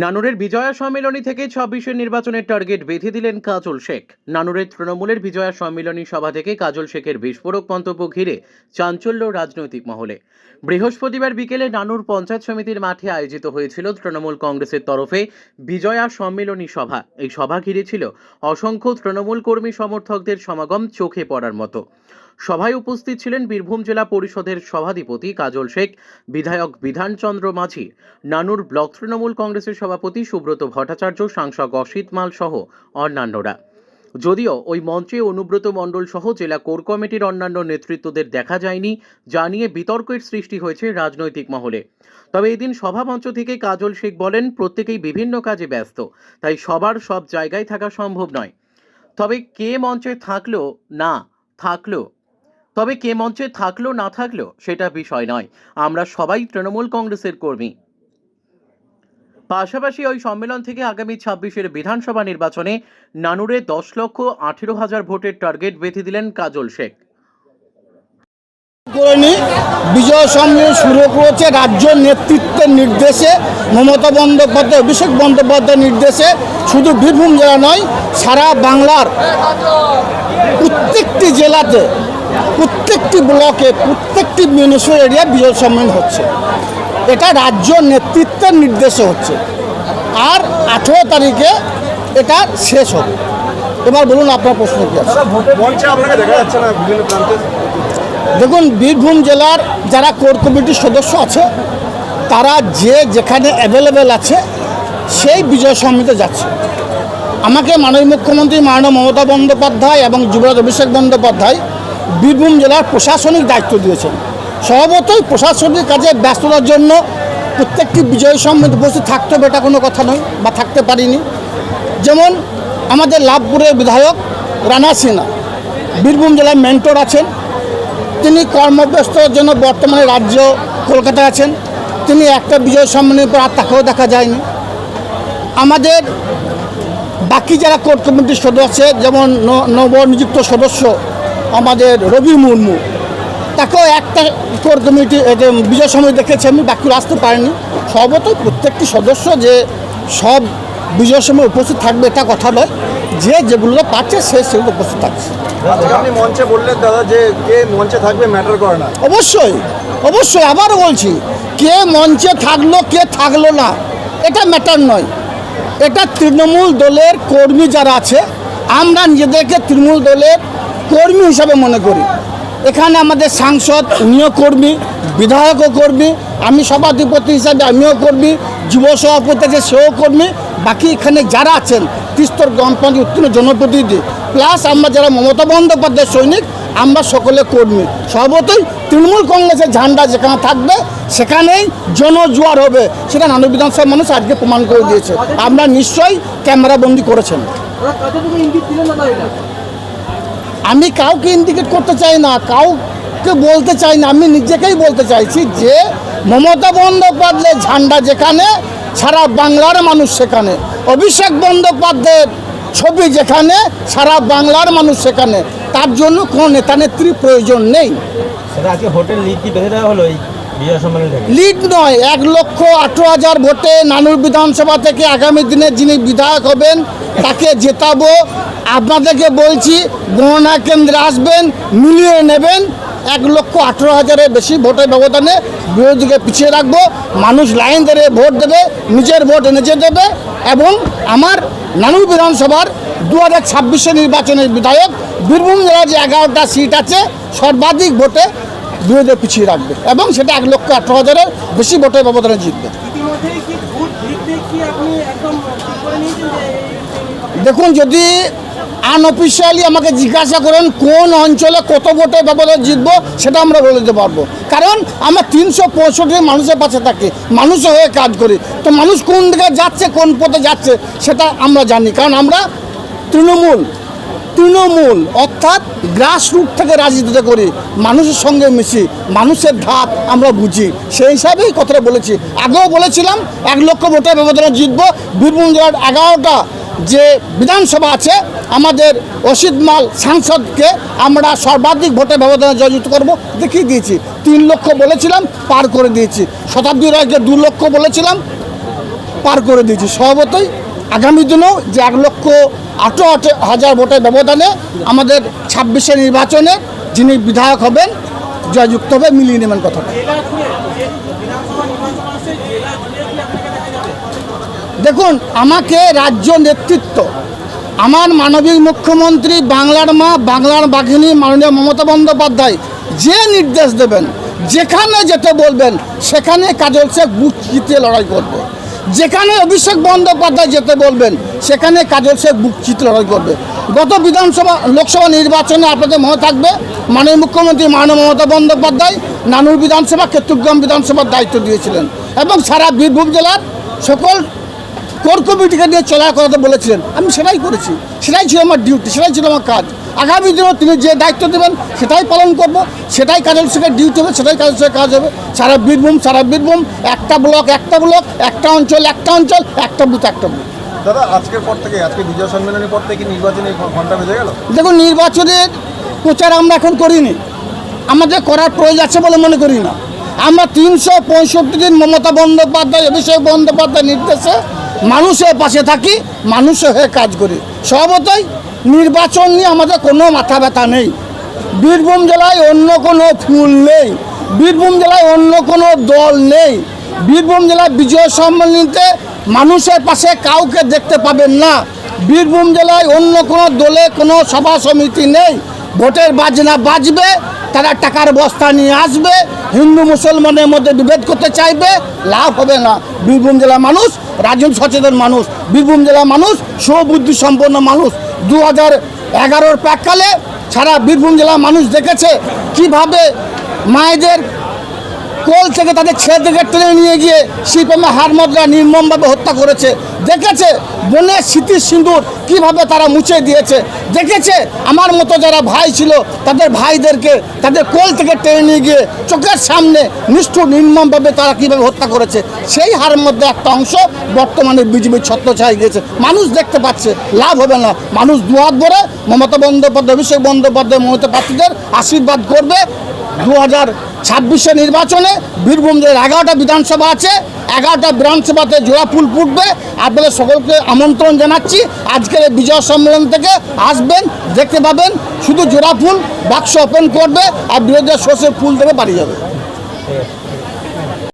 নানুরের বিজয়া সম্মেলনী থেকে ২৬-এর নির্বাচনের টার্গেট বেঁধে দিলেন কাজল শেখ। নানুরের তৃণমূলের বিজয়া সম্মেলনী সভা থেকে কাজল শেখের বিস্ফোরক মন্তব্য ঘিরে চাঞ্চল্য রাজনৈতিক মহলে। বৃহস্পতিবার বিকেলে নানুর পঞ্চায়েত সমিতির মাঠে আয়োজিত হয়েছিল তৃণমূল কংগ্রেসের তরফে বিজয়া সম্মেলনী সভা। এই সভা ঘিরে ছিল অসংখ্য তৃণমূল কর্মী সমর্থকদের সমাগম চোখে পড়ার মতো। সভায় উপস্থিত ছিলেন বীরভূম জেলা পরিষদের সভাধিপতি কাজল শেখ, বিধায়ক বিধানচন্দ্র মাঝি, নানুর ব্লক তৃণমূল কংগ্রেসের সভাপতি সুব্রত ভট্টাচার্য, সাংসদ অসিত মাল সহ অন্যান্যরা। যদিও ওই মঞ্চে অনুব্রত মণ্ডল সহ জেলা কোর কমিটির অন্যান্য নেতৃত্বদের দেখা যায়নি, যা নিয়ে বিতর্কের সৃষ্টি হয়েছে রাজনৈতিক মহলে। তবে এদিন সভামঞ্চ থেকে কাজল শেখ বলেন, প্রত্যেকেই বিভিন্ন কাজে ব্যস্ত, তাই সবার সব জায়গায় থাকা সম্ভব নয়। তবে কে মঞ্চে থাকলো না থাকলো সেটা বিষয় নয়, আমরা সবাই তৃণমূল কংগ্রেসের কর্মী। পাশাপাশি ওই সম্মেলন থেকে আগামী ২৬-এর বিধানসভা নির্বাচনে নানুরে ১০,১৮,০০০ ভোটের টার্গেট বেঁধে দিলেন কাজল শেখ। বিজয় সম্মেলন শুরু করেছে রাজ্য নেতৃত্বের নির্দেশে, মমতা বন্দ্যোপাধ্যায়, অভিষেক বন্দ্যোপাধ্যায়ের নির্দেশে। শুধু বীরভূম জেলা নয়, সারা বাংলার প্রত্যেকটি জেলাতে, প্রত্যেকটি ব্লকে, প্রত্যেকটি মিউনিসিপ্যাল এরিয়া বিজয় সম্মেলন হচ্ছে। এটা রাজ্য নেতৃত্বের নির্দেশে হচ্ছে, আর ১৮ তারিখে এটা শেষ হবে। এবার বলুন আপনার প্রশ্ন কি আছে? দেখুন, বীরভূম জেলার যারা কোর কমিটির সদস্য আছে তারা যে যেখানে অ্যাভেলেবেল আছে সেই বিজয় সমিতিতে যাচ্ছে। আমাকে মাননীয় মুখ্যমন্ত্রী মাননীয় মমতা বন্দ্যোপাধ্যায় এবং যুবরাজ অভিষেক বন্দ্যোপাধ্যায় বীরভূম জেলার প্রশাসনিক দায়িত্ব দিয়েছেন। স্বভাবতই প্রশাসনিক কাজে ব্যস্ততার জন্য প্রত্যেকটি বিজয় সমিতি উপস্থিত থাকতে হবে এটা কোনো কথা নয়, বা থাকতে পারিনি। যেমন আমাদের লাভপুরের বিধায়ক রানা সিনহা বীরভূম জেলায় মেন্টর আছেন, তিনি কর্মব্যস্ততার জন্য বর্তমানে রাজ্য কলকাতায় আছেন। তিনি একটা বিজয় সম্মেলনের পর আর তাকেও দেখা যায়নি। আমাদের বাকি যারা কোর কমিটির সদস্য আছে, যেমন নবনিযুক্ত সদস্য আমাদের রবি মুর্মু, তাকেও একটা কোর কমিটি বিজয় সমিতি দেখেছি আমি, বাকিরা আসতে পারেনি। সর্বতই প্রত্যেকটি সদস্য যে সব বিজয় সময় উপস্থিত থাকবে এটা কথা নয়, যে যেগুলো পাচ্ছে সেগুলো উপস্থিত থাকছে। আপনি মঞ্চে বললেন দাদা যে কে মঞ্চে থাকবে ম্যাটার করে না। অবশ্যই আবারও বলছি, কে মঞ্চে থাকলো কে থাকলো না এটা ম্যাটার নয়। এটা তৃণমূল দলের কর্মী যারা আছে, আমরা নিজেদেরকে তৃণমূল দলের কর্মী হিসাবে মনে করি। এখানে আমাদের সাংসদ উনিও কর্মী, বিধায়কও কর্মী, আমি সভাধিপতি হিসাবে আমিও কর্মী, যুব সভাপতি আছে সেও কর্মী, বাকি এখানে যারা আছেন তিস্তর গণতান্ত্রিক উত্তীর্ণ জনপ্রতিনিধি প্লাস আমরা যারা মমতা বন্দ্যোপাধ্যায়ের সৈনিক, আমরা সকলে কর্মী। সর্বতই তৃণমূল কংগ্রেসের ঝান্ডা যেখানে থাকবে সেখানেই জনজোয়ার হবে, সেটা নানু বিধানসভা মানুষ আজকে প্রমাণ করে দিয়েছে। আমরা নিশ্চয়ই ক্যামেরাবন্দি করেছেন। আমি কাউকে ইন্ডিকেট করতে চাই না, কাউকে বলতে চাই না, আমি নিজেকেই বলতে চাইছি যে মমতা বন্দ্যোপাধ্যায়ের ঝান্ডা যেখানে সারা বাংলার মানুষ সেখানে, অভিষেক বন্দ্যোপাধ্যায়ের ছবি যেখানে সারা বাংলার মানুষ সেখানে। তার জন্য কোনো নেতা নেত্রীর প্রয়োজন নেই। লিড নয়, ১,১৮,০০০ ভোটে নানুর বিধানসভা থেকে আগামী দিনে যিনি বিধায়ক হবেন তাকে জেতাবো। আপনাদেরকে বলছি, গণনা কেন্দ্রে আসবেন, মিলিয়ে নেবেন। ১,১৮,০০০-এর বেশি ভোটের ব্যবধানে বিরোধীকে পিছিয়ে রাখবো। মানুষ লাইন ধরে ভোট দেবে, নিজের ভোট নিজে দেবে, এবং আমার নানুর বিধানসভার ২০২৬ নির্বাচনের বিধায়ক বীরভূম জেলার যে ১১টা সিট আছে সর্বাধিক ভোটে বিরোধী পিছিয়ে রাখবে, এবং সেটা ১,১৮,০০০-এর বেশি ভোটের ব্যবধানে জিতবে। দেখুন, যদি আনঅফিসিয়ালি আমাকে জিজ্ঞাসা করেন কোন অঞ্চলে কত ভোটের ব্যবধানে জিতবো, সেটা আমরা বলে দিতে পারবো। কারণ আমরা ৩৬৫ মানুষের পাশে থাকি, মানুষের হয়ে কাজ করি। তো মানুষ কোন দিকে যাচ্ছে, কোন পথে যাচ্ছে সেটা আমরা জানি, কারণ আমরা তৃণমূল অর্থাৎ গ্রাসরুট থেকে রাজনীতিটা করি, মানুষের সঙ্গে মিশি, মানুষের ধাপ আমরা বুঝি। সেই হিসাবেই কথাটা বলেছি। আগেও বলেছিলাম ১ লক্ষ ভোটের ব্যবধানে জিতবো। বীরভূম জেলার ১১টা যে বিধানসভা আছে আমাদের অসিত মাল সাংসদকে আমরা সর্বাধিক ভোটের ব্যবধানে জয়যুক্ত করব, দেখিয়ে দিয়েছি। ৩ লক্ষ বলেছিলাম, পার করে দিয়েছি। শতাব্দী রায়কে ২ লক্ষ বলেছিলাম, পার করে দিয়েছি। স্বভাবতই আগামী দিনেও যে 1,18,000 ভোটের ব্যবধানে আমাদের 26শে নির্বাচনে যিনি বিধায়ক হবেন জয়যুক্ত হবে, মিলিয়ে নেবেন কথাটা। দেখুন, আমাকে রাজ্য নেতৃত্ব, আমার মাননীয় মুখ্যমন্ত্রী, বাংলার মা, বাংলার বাঘিনী মাননীয় মমতা বন্দ্যোপাধ্যায় যে নির্দেশ দেবেন, যেখানে যেতে বলবেন সেখানে কাজল শেখ বুক চিতিয়ে লড়াই করবে। যেখানে অভিষেক বন্দ্যোপাধ্যায় যেতে বলবেন সেখানে কাজল শেখ বুক চিতিয়ে লড়াই করবে। গত লোকসভা নির্বাচনে আপনাদের মনে থাকবে, মাননীয় মুখ্যমন্ত্রী মাননীয় মমতা বন্দ্যোপাধ্যায় নানুর বিধানসভা, কেতুগ্রাম বিধানসভার দায়িত্ব দিয়েছিলেন এবং সারা বীরভূম জেলার সকল কোর কমিটিকে নিয়ে চলার কথা বলেছিলেন। আমি সেটাই করেছি, সেটাই ছিল আমার ডিউটি, সেটাই ছিল আমার কাজ। আগামী দিনেও তিনি যে দায়িত্ব দেবেন সেটাই পালন করব, সেটাই কাজল শেখের ডিউটি হবে, সেটাই কাজল শেখের কাজ হবে। সারা বীরভূম একটা ব্লক, একটা অঞ্চল, একটা বুথ। দাদা, আজকের পর থেকে, আজকে বিজয় সম্মেলনের পর থেকে নির্বাচনের ঘন্টা বেজে গেল। দেখুন, নির্বাচনের প্রচার আমরা এখন করিনি, আমাদের করার প্রয়োজন আছে বলে মনে করি না। আমরা 365 দিন মমতা বন্দ্যোপাধ্যায়, অভিষেক বন্দ্যোপাধ্যায় নির্দেশে মানুষের পাশে থাকি, মানুষের হয়ে কাজ করি। স্বভাবতই নির্বাচন নিয়ে আমাদের কোনো মাথা ব্যথা নেই। বীরভূম জেলায় অন্য কোনো ফুল নেই, বীরভূম জেলায় অন্য কোনো দল নেই। বীরভূম জেলায় বিজয় সম্মেলনীতে মানুষের পাশে কাউকে দেখতে পাবেন না। বীরভূম জেলায় অন্য কোনো দলে কোনো সভা সমিতি নেই। ভোটের বাজনা বাজবে, তারা টাকার বস্তা নিয়ে আসবে, হিন্দু মুসলমানের মধ্যে বিভেদ করতে চাইবে, লাভ হবে না। বীরভূম জেলার মানুষ রাজনীতি সচেতন মানুষ, বীরভূম জেলার মানুষ সুবুদ্ধি সম্পন্ন মানুষ। 2011-র প্রাককালে সারা বীরভূম জেলার মানুষ দেখেছে কিভাবে মায়েদের কোল থেকে তাদের ছেলেদেরকে টেনে নিয়ে গিয়ে শিল্পমে হারমদরা নির্মমভাবে হত্যা করেছে, দেখেছে বোনের স্মৃতির সিঁদুর কীভাবে তারা মুছে দিয়েছে, দেখেছে আমার মতো যারা ভাই ছিল তাদের ভাইদেরকে তাদের কোল থেকে টেনে নিয়ে গিয়ে চোখের সামনে নিষ্ঠুর নির্মমভাবে তারা কীভাবে হত্যা করেছে। সেই হারের মধ্যে একটা অংশ বর্তমানে বিজেপির ছত্রছায়ায় গিয়েছে, মানুষ দেখতে পাচ্ছে, লাভ হবে না। মানুষ দুহাত ভরে মমতা বন্দ্যোপাধ্যায়, অভিষেক বন্দ্যোপাধ্যায়, মমতা প্রার্থীদের আশীর্বাদ করবে। 2026 নির্বাচনে বীরভূম জেলার 11টা বিধানসভা আছে, 11টা বিধানসভাতে জোড়া ফুল ফুটবে। আপনাদের সকলকে আমন্ত্রণ জানাচ্ছি, আজকের এই বিজয় সম্মেলন থেকে আসবেন, দেখতে পাবেন শুধু জোড়া ফুল বাক্স ওপেন করবে আর বিরোধীরা সর্ষের ফুল দেবে, বাড়ি যাবে।